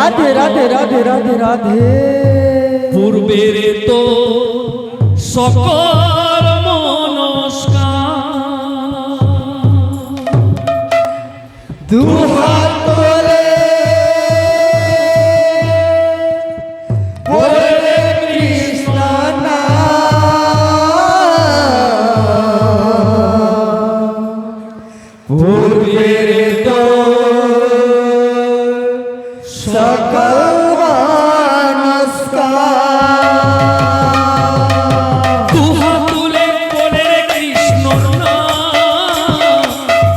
রাধে রাধে রাধে রাধে রাধে। পূর্বের তো সকল মনস্কার দুহাত তোলে বলে কৃষ্ণ নাম। পূর্বের তো সকল নমস্কার। দুহাত তুলে বলে কৃষ্ণ নাম।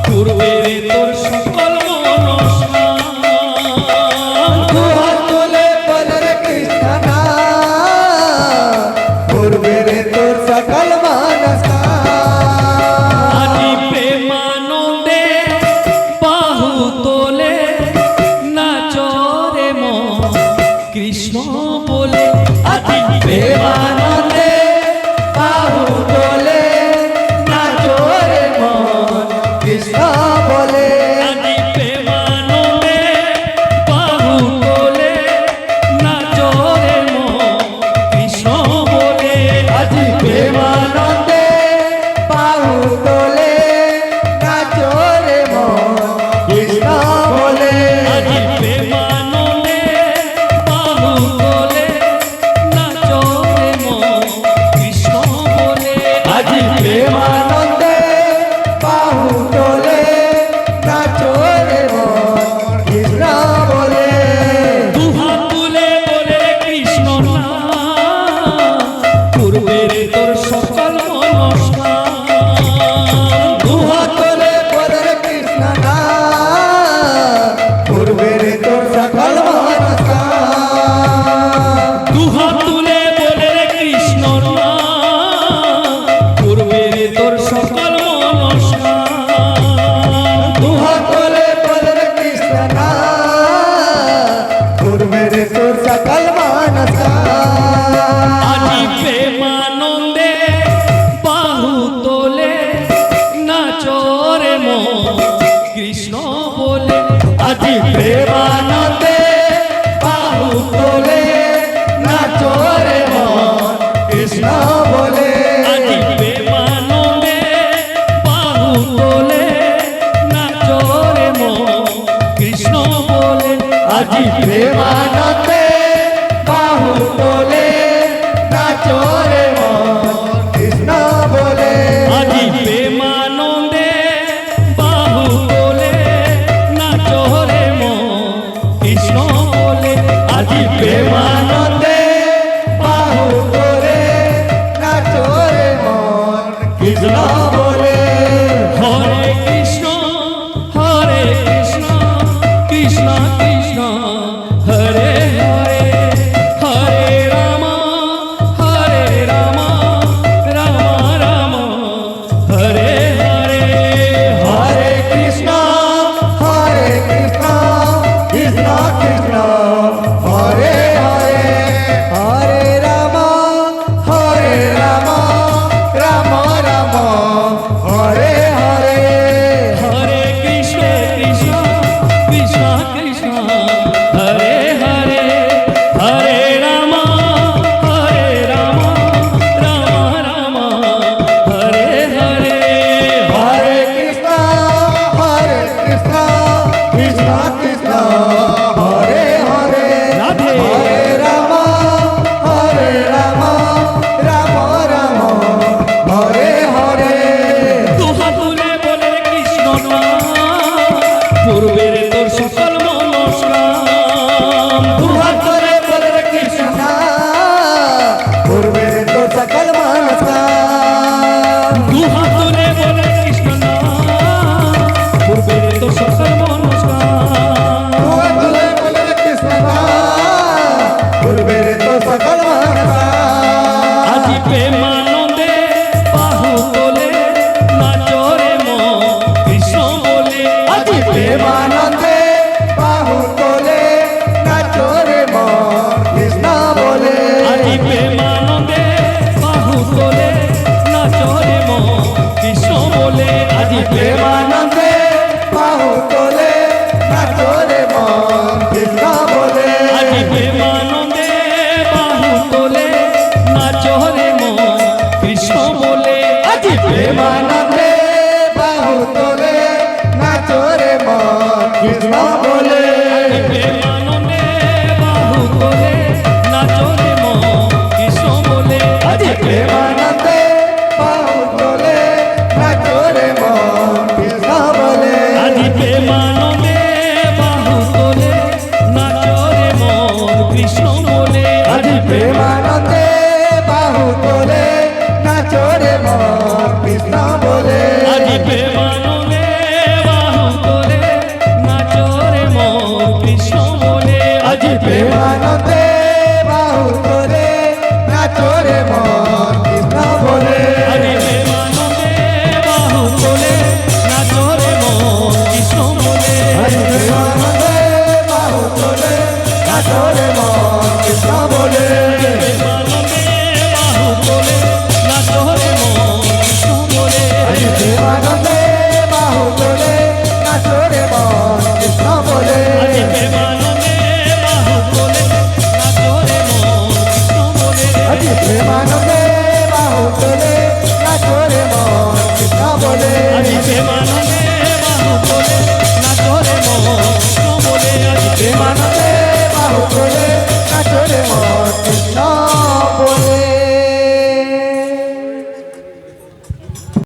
পূর্বের তোর সকল মনস্কার দুহাত তোলে বলে কৃষ্ণ নাম। পূর্বের তোর সকল নমস্কার। আজি প্রেমানন্দে বাহু তোলে নাচরে মন কৃষ্ণ বলে। আজি প্রেমানন্দে বাহু তোলে নাচরে মন কৃষ্ণ বলে। আজি প্রেমানন্দে বাহু তোলে নাচরে মন কৃষ্ণ বলে। আজি প্রেমানন্দে বাহু তোলে নাচরে মন কৃষ্ণ বলে। আজি প্রেমানন্দে বাহু তোলে নাচরে মন কৃষ্ণ বলে। আজি প্রেমানন্দে বাহু তোলে নাচরে মন কৃষ্ণ বলে। দুহাত তুলে বলে কৃষ্ণ নাম। পূর্বের তোর সকল মনস্কার দুহাত তোলে বলে কৃষ্ণ নাম। পূর্বের তোর সকল নমস্কার। দুহাত তুলে বলে কৃষ্ণ নাম। পূর্বের তোর সকল মনস্কার দুহাত তোলে বলে কৃষ্ণ নাম। পূর্বের তোর সকল নমস্কার। আজি প্রেমানন্দে বাহু তোলে নাচরে মন কৃষ্ণ বলে। আজি প্রেমানন্দে বাহু তোলে নাচরে মন কৃষ্ণ বলে। আজি প্রেমানন্দে বাহু তোলে নাচরে মন কৃষ্ণ বলে। আজি প্রেমানন্দে বাহু তোলে নাচরে মন কৃষ্ণ বলে। আজি প্রেমানন্দে বাহু তোলে নাচরে মন কৃষ্ণ বলে। আজি প্রেমানন্দে বাহু তোলে নাচরে মন কৃষ্ণ বলে। হরে কৃষ্ণ কৃষ্ণ কৃষ্ণ হরে হরে। হরে রাম রাম রাম হরে হরে। হরে কৃষ্ণ কৃষ্ণ কৃষ্ণ হরে হরে। হরে রাম রাম রাম হরে হরে। হরে কৃষ্ণ কৃষ্ণ কৃষ্ণ কৃষ্ণ হরে হরে। হরে রাম রাম রাম হরে হরে। হরে কৃষ্ণ কৃষ্ণ কৃষ্ণ হরে হরে। রাধে। হরে রাম রাম রাম হরে হরে। দুহাত তুলে বলে কৃষ্ণ নাম। পূর্বের তোর সকল মনস্কার দুহাত তোলে বলে কৃষ্ণ নাম। পূর্বের তো সকল নমস্কার। দুহাত তুলে বলে কৃষ্ণ নাম। পূর্বের তোর সকল মনস্কার দুহাত তোলে বলে কৃষ্ণ নাম। পূর্বের তো সকল নমস্কার। আজি প্রেমানন্দে বাহু তোলে নাচরে মন কৃষ্ণ বলে। আজি প্রেমানন্দে বাহু তোলে নাচরে মন কৃষ্ণ বলে। আজি প্রেমানন্দে বাহু তোলে নাচরে মন কৃষ্ণ বলে। আজি প্রেমানন্দে বাহু তোলে নাচরে মন কৃষ্ণ বলে। কৃষ্ণ বলে প্রেমানন্দে বাহু তোলে নাচরে মন কৃষ্ণ বলে আজ প্রেম